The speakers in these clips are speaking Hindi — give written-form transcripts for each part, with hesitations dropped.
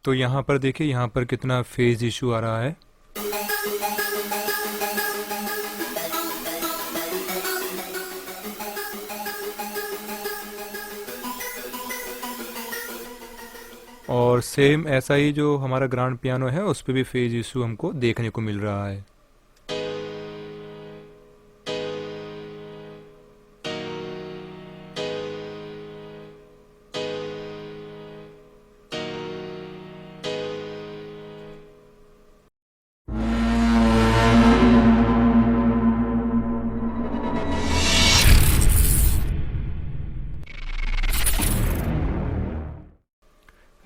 तो यहाँ पर देखिए, यहाँ पर कितना फेज इशू आ रहा है। और सेम ऐसा ही जो हमारा ग्रांड पियानो है उस पे भी फेज इशू हमको देखने को मिल रहा है।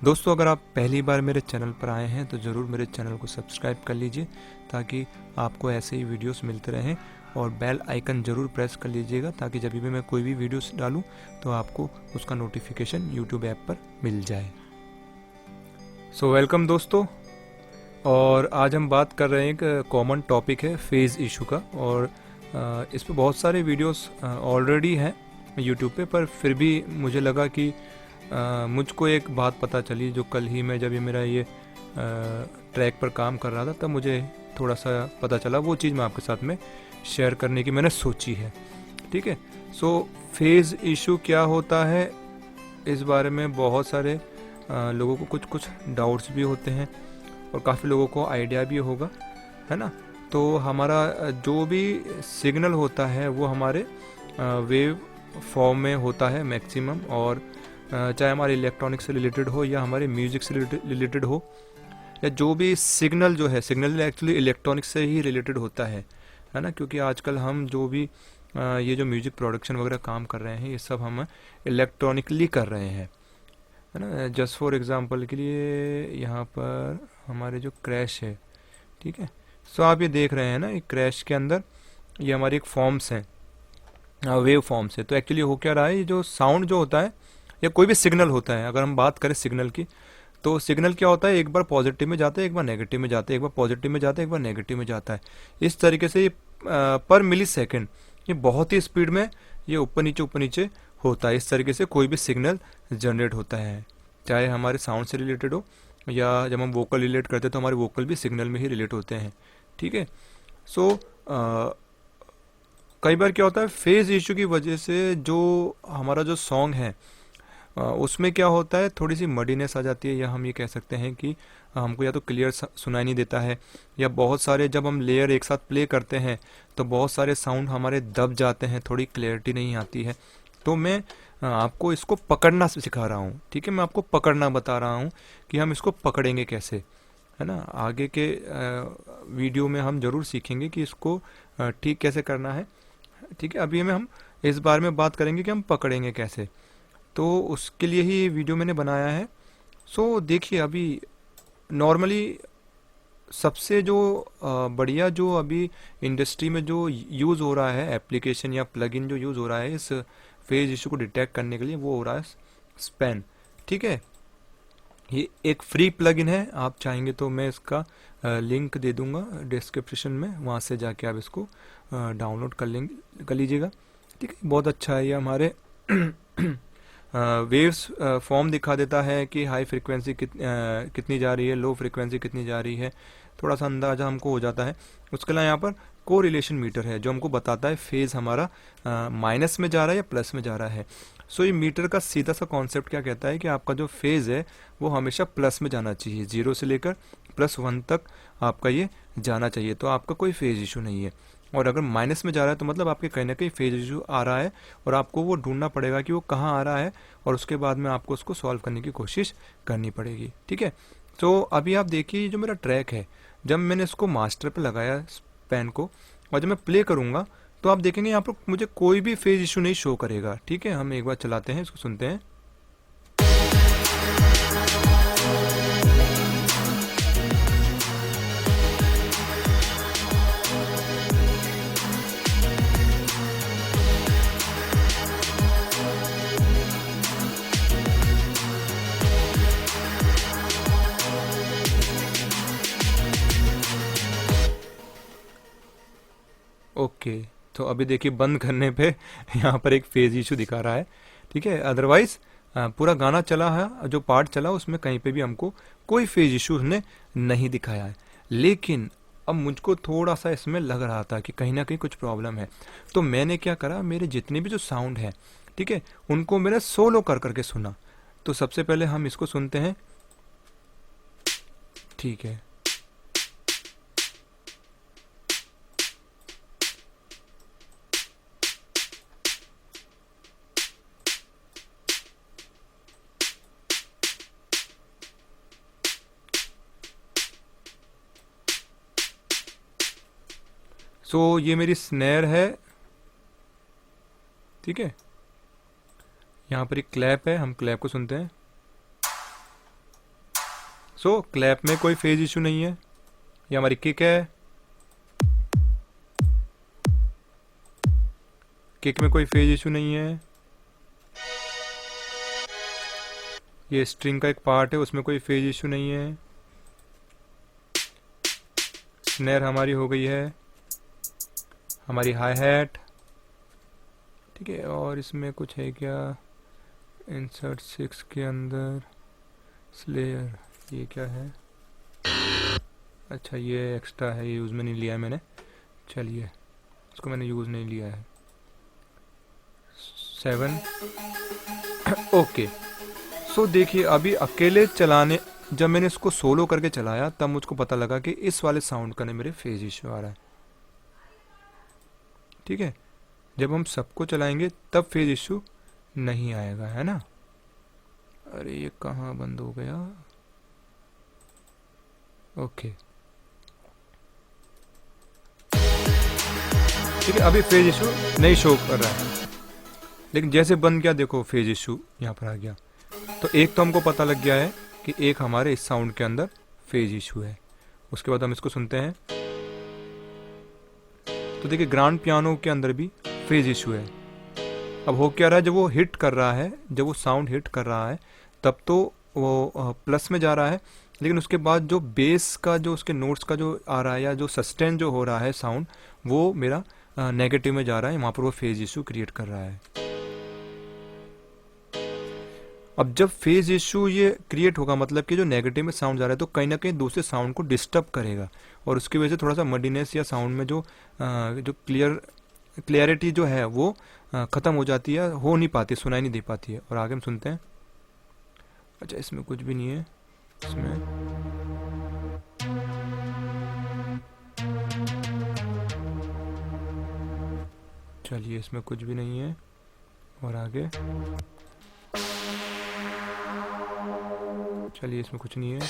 दोस्तों, अगर आप पहली बार मेरे चैनल पर आए हैं तो ज़रूर मेरे चैनल को सब्सक्राइब कर लीजिए ताकि आपको ऐसे ही वीडियोस मिलते रहें, और बेल आइकन ज़रूर प्रेस कर लीजिएगा ताकि जब भी मैं कोई भी वीडियोस डालूं तो आपको उसका नोटिफिकेशन यूट्यूब ऐप पर मिल जाए। सो वेलकम दोस्तों, और आज हम बात कर रहे हैं, एक कॉमन टॉपिक है फेज़ इशू का, और इस पर बहुत सारे वीडियोस ऑलरेडी हैं यूट्यूब पे, पर फिर भी मुझे लगा कि मुझको एक बात पता चली जो कल ही मैं जब ये मेरा ये ट्रैक पर काम कर रहा था तब मुझे थोड़ा सा पता चला। वो चीज़ मैं आपके साथ में शेयर करने की मैंने सोची है। ठीक है, सो फेज़ इशू क्या होता है, इस बारे में बहुत सारे लोगों को कुछ कुछ डाउट्स भी होते हैं और काफ़ी लोगों को आइडिया भी होगा, है ना। तो हमारा जो भी सिग्नल होता है वो हमारे वेव फॉर्म में होता है मैक्सिमम, और चाहे हमारे इलेक्ट्रॉनिक से रिलेटेड हो या हमारे म्यूज़िक से रिलेटेड हो, या जो भी सिग्नल जो है, सिग्नल एक्चुअली इलेक्ट्रॉनिक से ही रिलेटेड होता है ना। क्योंकि आजकल हम जो भी ये जो म्यूज़िक प्रोडक्शन वगैरह काम कर रहे हैं ये सब हम इलेक्ट्रॉनिकली कर रहे हैं, है ना। जस्ट फॉर एग्जांपल के लिए यहाँ पर हमारे जो क्रैश है, ठीक है, सो आप ये देख रहे हैं ना, एक क्रैश के अंदर ये हमारी एक फॉर्म्स हैं, वेव फॉर्म्स है। तो एक्चुअली हो क्या रहा है, ये जो साउंड जो होता है या कोई भी सिग्नल होता है, अगर हम बात करें सिग्नल की, तो सिग्नल क्या होता है, एक बार पॉजिटिव में जाता है, एक बार नेगेटिव में जाता है, एक बार पॉजिटिव में जाता है, एक बार नेगेटिव में जाता है। इस तरीके से ये पर मिली सेकेंड ये बहुत ही स्पीड में ये ऊपर नीचे होता है। इस तरीके से कोई भी सिग्नल जनरेट होता है, चाहे हमारे साउंड से रिलेटेड हो या जब हम वोकल रिलेट करते हैं तो हमारे वोकल भी सिग्नल में ही रिलेट होते हैं। ठीक है, सो कई बार क्या होता है, फेज इशू की वजह से जो हमारा जो सॉन्ग है उसमें क्या होता है, थोड़ी सी मडीनेस आ जाती है, या हम ये कह सकते हैं कि हमको या तो क्लियर सुनाई नहीं देता है, या बहुत सारे जब हम लेयर एक साथ प्ले करते हैं तो बहुत सारे साउंड हमारे दब जाते हैं, थोड़ी क्लैरिटी नहीं आती है। तो मैं आपको इसको पकड़ना सिखा रहा हूँ। ठीक है, मैं आपको पकड़ना बता रहा हूँ कि हम इसको पकड़ेंगे कैसे, है ना। आगे के वीडियो में हम ज़रूर सीखेंगे कि इसको ठीक कैसे करना है। ठीक है, अभी हम इस बारे में बात करेंगे कि हम पकड़ेंगे कैसे, तो उसके लिए ही ये वीडियो मैंने बनाया है। सो देखिए, अभी नॉर्मली सबसे जो बढ़िया जो अभी इंडस्ट्री में जो यूज़ हो रहा है एप्लीकेशन या प्लगइन जो यूज़ हो रहा है इस फेज इशू को डिटेक्ट करने के लिए, वो हो रहा है स्पैन। ठीक है, ये एक फ्री प्लगइन है, आप चाहेंगे तो मैं इसका लिंक दे दूंगा डिस्क्रिप्शन में, वहाँ से जाके आप इसको डाउनलोड कर लीजिएगा। ठीक है, बहुत अच्छा है ये। हमारे वेव्स फॉर्म दिखा देता है कि हाई फ्रिक्वेंसी कितनी जा रही है, लो फ्रिक्वेंसी कितनी जा रही है, थोड़ा सा अंदाज़ा हमको हो जाता है। उसके अलावा यहाँ पर को रिलेशन मीटर है जो हमको बताता है फेज़ हमारा माइनस में जा रहा है या प्लस में जा रहा है। सो ये मीटर का सीधा सा कॉन्सेप्ट क्या कहता है कि आपका जो फेज़ है वो हमेशा प्लस में जाना चाहिए, 0 से लेकर +1 तक आपका ये जाना चाहिए, तो आपका कोई फेज़ इशू नहीं है। और अगर माइनस में जा रहा है तो मतलब आपके कहीं ना कहीं फेज इशू आ रहा है, और आपको वो ढूंढना पड़ेगा कि वो कहाँ आ रहा है, और उसके बाद में आपको उसको सॉल्व करने की कोशिश करनी पड़ेगी। ठीक है, तो अभी आप देखिए जो मेरा ट्रैक है, जब मैंने इसको मास्टर पे लगाया पेन को, और जब मैं प्ले करूँगा तो आप देखेंगे यहाँ पर मुझे कोई भी फेज इशू नहीं शो करेगा। ठीक है, हम एक बार चलाते हैं, इसको सुनते हैं। ओके, तो अभी देखिए बंद करने पे यहाँ पर एक फेज इशू दिखा रहा है। ठीक है, अदरवाइज पूरा गाना चला है, जो पार्ट चला उसमें कहीं पे भी हमको कोई फेज इशू उसने नहीं दिखाया है। लेकिन अब मुझको थोड़ा सा इसमें लग रहा था कि कहीं ना कहीं कुछ प्रॉब्लम है। तो मैंने क्या करा, मेरे जितने भी जो साउंड है, ठीक है, उनको मैंने सोलो कर करके सुना। तो सबसे पहले हम इसको सुनते हैं, ठीक है। सो ये मेरी स्नेयर है, ठीक है। यहाँ पर एक क्लैप है, हम क्लैप को सुनते हैं। सो क्लैप में कोई फेज इशू नहीं है। ये हमारी किक है, किक में कोई फेज इशू नहीं है। ये स्ट्रिंग का एक पार्ट है, उसमें कोई फेज इशू नहीं है। स्नेयर हमारी हो गई है, हमारी हाई हैट, ठीक है। और इसमें कुछ है क्या, इंसर्ट 6 के अंदर स्लेयर, ये क्या है? अच्छा ये एक्स्ट्रा है, ये यूज़ में नहीं लिया है मैंने, चलिए इसको मैंने यूज़ नहीं लिया है। 7 ओके। सो देखिए अभी अकेले चलाने, जब मैंने इसको सोलो करके चलाया तब मुझको पता लगा कि इस वाले साउंड का मेरे फेज इशू आ रहा है, ठीक है। जब हम सबको चलाएंगे तब फेज इशू नहीं आएगा, है ना। अरे ये कहाँ बंद हो गया, ओके ठीक है। अभी फेज इशू नहीं शो कर रहा है, लेकिन जैसे बंद किया देखो फेज इशू यहाँ पर आ गया। तो एक तो हमको पता लग गया है कि एक हमारे इस साउंड के अंदर फेज इशू है। उसके बाद हम इसको सुनते हैं, तो देखिए ग्रांड पियानो के अंदर भी फेज इशू है। अब हो क्या रहा है, जब वो हिट कर रहा है, जब वो साउंड हिट कर रहा है तब तो वो प्लस में जा रहा है, लेकिन उसके बाद जो बेस का जो उसके नोट्स का जो आ रहा है या जो सस्टेन जो हो रहा है साउंड, वो मेरा नेगेटिव में जा रहा है, वहाँ पर वो फेज इशू क्रिएट कर रहा है। अब जब फेज इशू ये क्रिएट होगा, मतलब कि जो नेगेटिव में साउंड जा रहा है, तो कहीं ना कहीं दूसरे साउंड को डिस्टर्ब करेगा और उसकी वजह से थोड़ा सा मडीनेस या साउंड में जो जो क्लियरिटी जो है वो ख़त्म हो जाती है, हो नहीं पाती, सुनाई नहीं दे पाती है। और आगे हम सुनते हैं। अच्छा इसमें कुछ भी नहीं है, इसमें चलिए इसमें कुछ भी नहीं है। और आगे चलिए इसमें कुछ नहीं है,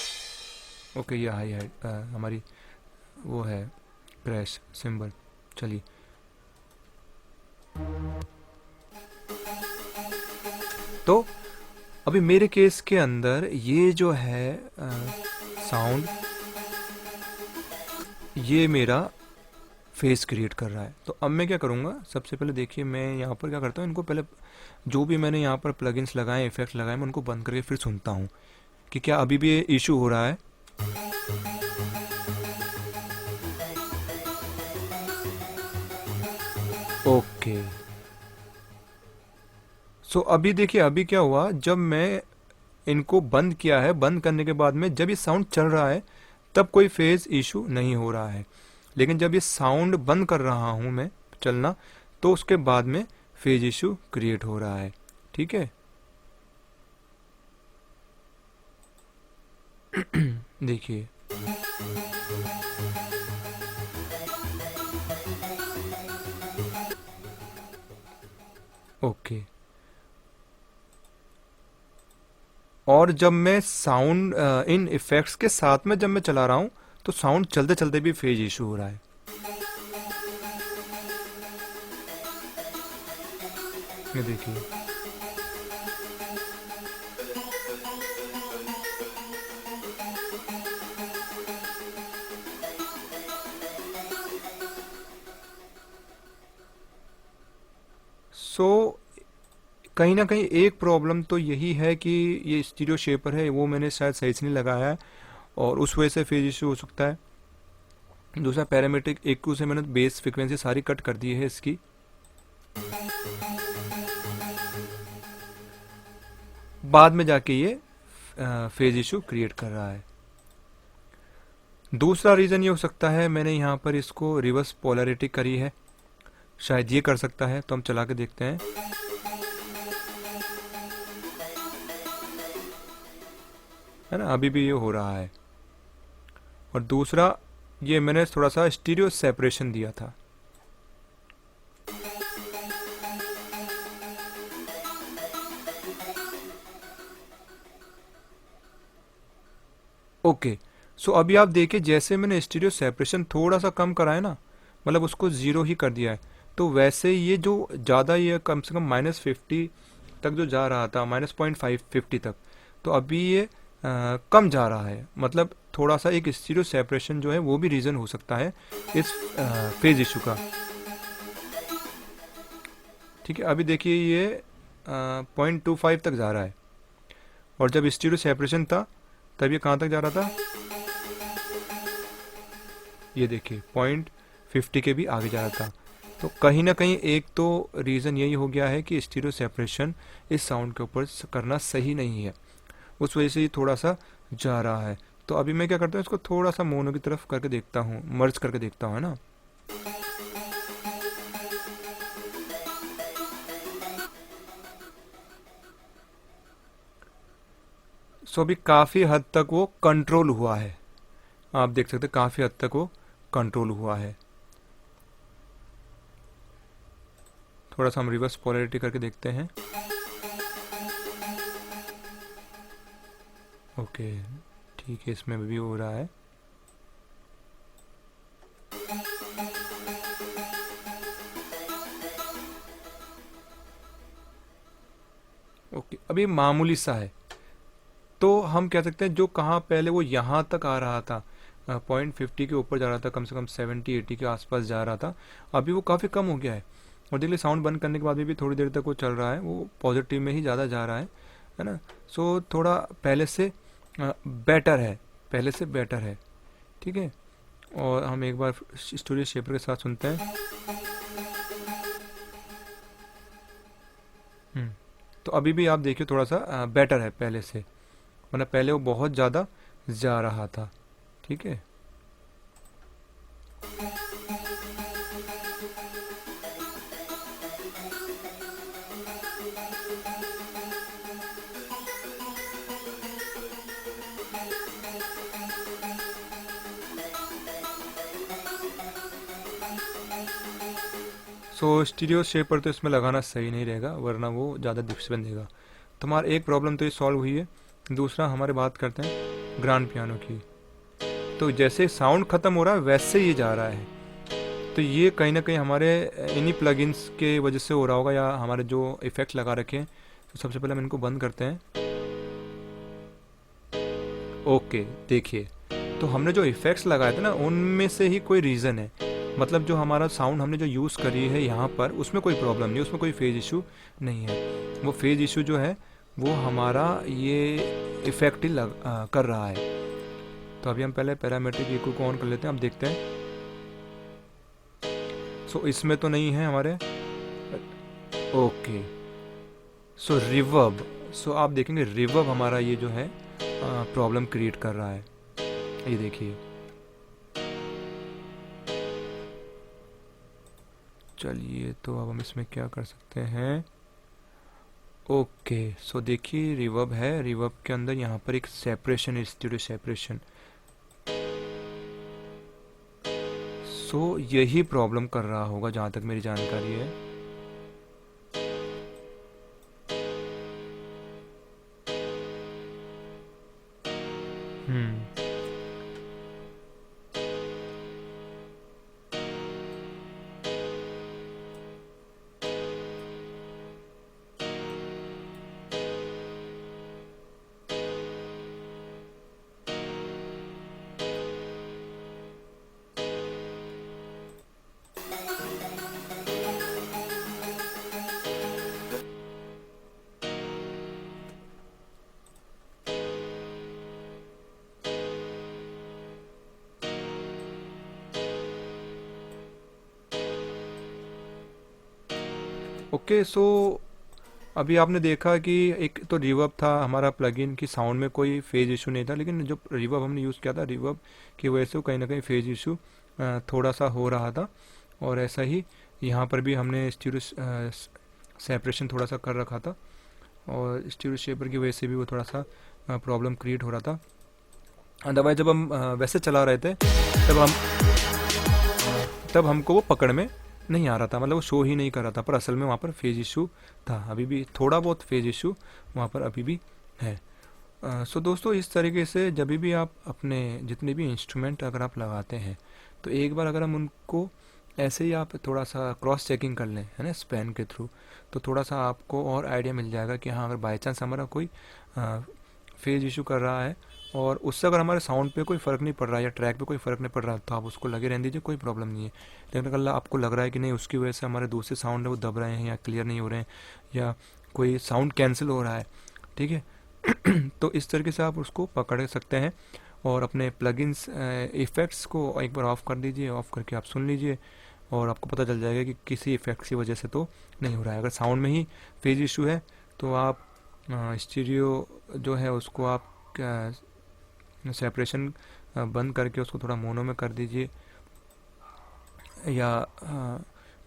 ओके। ये हाई है हमारी वो है क्रैश सिंबल, चलिए। तो अभी मेरे केस के अंदर ये जो है साउंड, ये मेरा फेस क्रिएट कर रहा है। तो अब मैं क्या करूँगा, सबसे पहले देखिए मैं यहाँ पर क्या करता हूँ, इनको पहले जो भी मैंने यहाँ पर प्लगइन्स लगाए, इफेक्ट्स लगाए, मैं उनको बंद करके फिर सुनता हूँ कि क्या अभी भी ये इशू हो रहा है। ओके सो अभी देखिए अभी क्या हुआ, जब मैं इनको बंद किया है, बंद करने के बाद में जब ये साउंड चल रहा है तब कोई फेज इशू नहीं हो रहा है, लेकिन जब ये साउंड बंद कर रहा हूँ मैं चलना, तो उसके बाद में फेज इशू क्रिएट हो रहा है, ठीक है। देखिए ओके। और जब मैं साउंड इन इफेक्ट्स के साथ में जब मैं चला रहा हूँ तो साउंड चलते चलते भी फेज इशू हो रहा है। ये देखिए सो कहीं ना कहीं एक प्रॉब्लम तो यही है कि ये स्टीरियो शेपर है, वो मैंने शायद सही से नहीं लगाया है और उस वजह से फेज इशू हो सकता है। दूसरा पैरामीट्रिक EQ से मैंने बेस फ्रिक्वेंसी सारी कट कर दी है इसकी। बाद में जाके ये फेज इशू क्रिएट कर रहा है। दूसरा रीज़न ये हो सकता है, मैंने यहाँ पर इसको रिवर्स पोलैरिटी करी है, शायद ये कर सकता है। तो हम चला के देखते हैं। है ना, अभी भी ये हो रहा है। और दूसरा, ये मैंने थोड़ा सा स्टीरियो सेपरेशन दिया था। ओके, सो अभी आप देखिए, जैसे मैंने स्टीरियो सेपरेशन थोड़ा सा कम करा है ना, मतलब उसको ज़ीरो ही कर दिया है, तो वैसे ये जो ज़्यादा, ये कम से कम -50 तक जो जा रहा था, -0.550 तक, तो अभी ये कम जा रहा है। मतलब थोड़ा सा एक स्टीरियो सेपरेशन जो है वो भी रीज़न हो सकता है इस फेज इशू का। ठीक है, अभी देखिए ये 0.25 तक जा रहा है, और जब स्टीरियो सेपरेशन था तब ये कहाँ तक जा रहा था, ये देखिए 0.50 के भी आगे जा रहा था। तो कहीं ना कहीं एक तो रीज़न यही हो गया है कि स्टीरियो सेपरेशन इस साउंड के ऊपर करना सही नहीं है, उस वजह से ये थोड़ा सा जा रहा है। तो अभी मैं क्या करता हूँ, इसको थोड़ा सा मोनो की तरफ करके देखता हूँ, मर्ज करके देखता हूँ, है ना। सो अभी काफ़ी हद तक वो कंट्रोल हुआ है, आप देख सकते हैं काफ़ी हद तक वो कंट्रोल हुआ है। थोड़ा सा हम रिवर्स पोलैरिटी करके देखते हैं। ओके, ठीक है, इसमें भी हो रहा है। ओके, अभी मामूली सा है। तो हम कह सकते हैं जो कहाँ पहले वो यहाँ तक आ रहा था, 0.50 के ऊपर जा रहा था, कम से कम 70-80 के आसपास जा रहा था, अभी वो काफ़ी कम हो गया है। और देखिए साउंड बंद करने के बाद भी थोड़ी देर तक वो चल रहा है, वो पॉजिटिव में ही ज़्यादा जा रहा है ना। सो थोड़ा पहले से बेटर है, पहले से बेटर है। ठीक है, और हम एक बार स्टूडियो शेपर के साथ सुनते हैं। हम्म, तो अभी भी आप देखिए थोड़ा सा बेटर है पहले से, वरना पहले वो बहुत ज़्यादा जा रहा था। ठीक है, सो स्टीरियो शेपर तो इसमें लगाना सही नहीं रहेगा, वरना वो ज़्यादा डिस्टर्बेंस देगा। तो हमारा एक प्रॉब्लम तो ये सॉल्व हुई है। दूसरा हमारे बात करते हैं ग्रैंड पियानो की। तो जैसे साउंड ख़त्म हो रहा है वैसे ये जा रहा है, तो ये कहीं ना कहीं हमारे इन्हीं प्लगइन्स के वजह से हो रहा होगा, या हमारे जो इफ़ेक्ट लगा रखे हैं। तो सबसे पहले हम इनको बंद करते हैं। ओके, देखिए, तो हमने जो इफ़ेक्ट्स लगाए थे ना, उनमें से ही कोई रीज़न है। मतलब जो हमारा साउंड हमने जो यूज़ करी है यहाँ पर, उसमें कोई प्रॉब्लम नहीं, उसमें कोई फेज इशू नहीं है। वो फेज इशू जो है वो हमारा ये इफ़ेक्ट ही कर रहा है। तो अभी हम पहले पैरामीट्रिक इको को ऑन कर लेते हैं, अब देखते हैं। सो इसमें तो नहीं है हमारे। ओके, सो रिवर्ब, सो आप देखेंगे रिवर्ब हमारा ये जो है प्रॉब्लम क्रिएट कर रहा है। ये देखिए, चलिए, तो अब हम इसमें क्या कर सकते हैं। ओके, सो देखिए रिवर्ब है, रिवर्ब के अंदर यहाँ पर एक सेपरेशन है, स्टीरियो सेपरेशन। सो यही प्रॉब्लम कर रहा होगा जहाँ तक मेरी जानकारी है। हम्म, ओके, सो अभी आपने देखा कि एक तो रिवर्ब था हमारा प्लगइन की, साउंड में कोई फेज इशू नहीं था, लेकिन जो रिवर्ब हमने यूज़ किया था, रिवर्ब की वजह से कहीं ना कहीं फेज इशू थोड़ा सा हो रहा था। और ऐसा ही यहाँ पर भी हमने स्टीरियो सेपरेशन थोड़ा सा कर रखा था, और स्टीरियो शेपर की वजह से भी वो थोड़ा सा प्रॉब्लम क्रिएट हो रहा था। अदरवाइज जब हम वैसे चला रहे थे तब हमको वो पकड़ में नहीं आ रहा था, मतलब वो शो ही नहीं कर रहा था, पर असल में वहाँ पर फेज इशू था। अभी भी थोड़ा बहुत फेज इशू वहाँ पर अभी भी है। सो दोस्तों, इस तरीके से जब भी आप अपने जितने भी इंस्ट्रूमेंट अगर आप लगाते हैं, तो एक बार अगर हम उनको ऐसे ही आप थोड़ा सा क्रॉस चेकिंग कर लें, है ना, स्पैन के थ्रू, तो थोड़ा सा आपको और आइडिया मिल जाएगा कि हाँ, अगर बाई चांस हमारा कोई फेज इशू कर रहा है और उससे अगर हमारे साउंड पे कोई फ़र्क नहीं पड़ रहा है या ट्रैक पे कोई फ़र्क नहीं पड़ रहा, तो आप उसको लगे रहने दीजिए, कोई प्रॉब्लम नहीं है। लेकिन अगर आपको लग रहा है कि नहीं, उसकी वजह से हमारे दूसरे साउंड है वो दब रहे हैं या क्लियर नहीं हो रहे हैं या कोई साउंड कैंसिल हो रहा है, ठीक है, तो इस तरीके से आप उसको पकड़ सकते हैं और अपने प्लगइन्स इफ़ेक्ट्स को एक बार ऑफ़ कर दीजिए। ऑफ़ करके आप सुन लीजिए और आपको पता चल जाएगा कि किसी इफ़ेक्ट की वजह से तो नहीं हो रहा है। अगर साउंड में ही फेज इशू है तो आप स्टीरियो जो है उसको आप सेपरेशन बंद करके उसको थोड़ा मोनो में कर दीजिए, या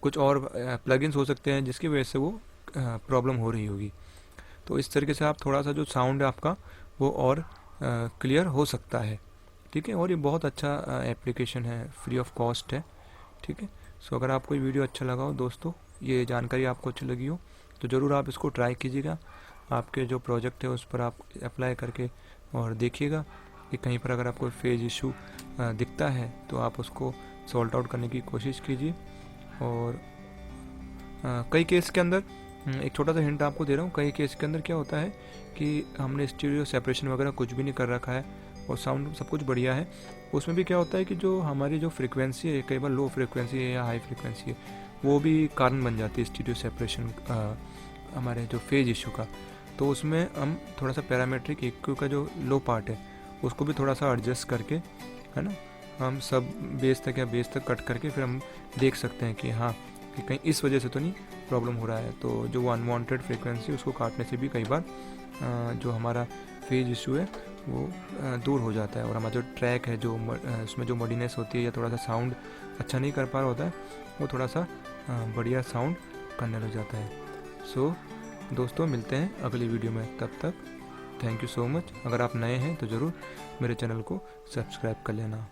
कुछ और प्लगइन्स हो सकते हैं जिसकी वजह से वो प्रॉब्लम हो रही होगी। तो इस तरीके से आप थोड़ा सा जो साउंड है आपका वो और क्लियर हो सकता है, ठीक है। और ये बहुत अच्छा एप्लीकेशन है, फ्री ऑफ कॉस्ट है, ठीक है। सो अगर आपको ये वीडियो अच्छा लगा हो दोस्तों, ये जानकारी आपको अच्छी लगी हो, तो ज़रूर आप इसको ट्राई कीजिएगा। आपके जो प्रोजेक्ट है उस पर आप अप्लाई करके और देखिएगा कि कहीं पर अगर आपको फेज इशू दिखता है तो आप उसको सॉल्ट आउट करने की कोशिश कीजिए। और कई केस के अंदर एक छोटा सा हिंट आपको दे रहा हूँ, कई केस के अंदर क्या होता है कि हमने स्टीरियो सेपरेशन वगैरह कुछ भी नहीं कर रखा है और साउंड सब कुछ बढ़िया है, उसमें भी क्या होता है कि जो हमारी जो फ्रीक्वेंसी है, कई बार लो फ्रीक्वेंसी है या हाई फ्रीक्वेंसी है, वो भी कारण बन जाती है स्टीरियो सेपरेशन हमारे जो फेज इशू का। तो उसमें हम थोड़ा सा पैरामीट्रिक EQ का जो लो पार्ट है उसको भी थोड़ा सा एडजस्ट करके, है ना, हम सब बेस तक या बेस तक कट करके फिर हम देख सकते हैं कि हाँ, कि कहीं इस वजह से तो नहीं प्रॉब्लम हो रहा है। तो जो वो अनवांटेड फ्रीक्वेंसी उसको काटने से भी कई बार जो हमारा फेज इशू है वो दूर हो जाता है, और हमारा जो ट्रैक है जो उसमें जो मडीनेस होती है या थोड़ा सा साउंड अच्छा नहीं कर पा रहा होता है, वो थोड़ा सा बढ़िया साउंड करने लग जाता है। सो दोस्तों, मिलते हैं अगली वीडियो में, तब तक थैंक यू सो मच। अगर आप नए हैं तो ज़रूर मेरे चैनल को सब्सक्राइब कर लेना।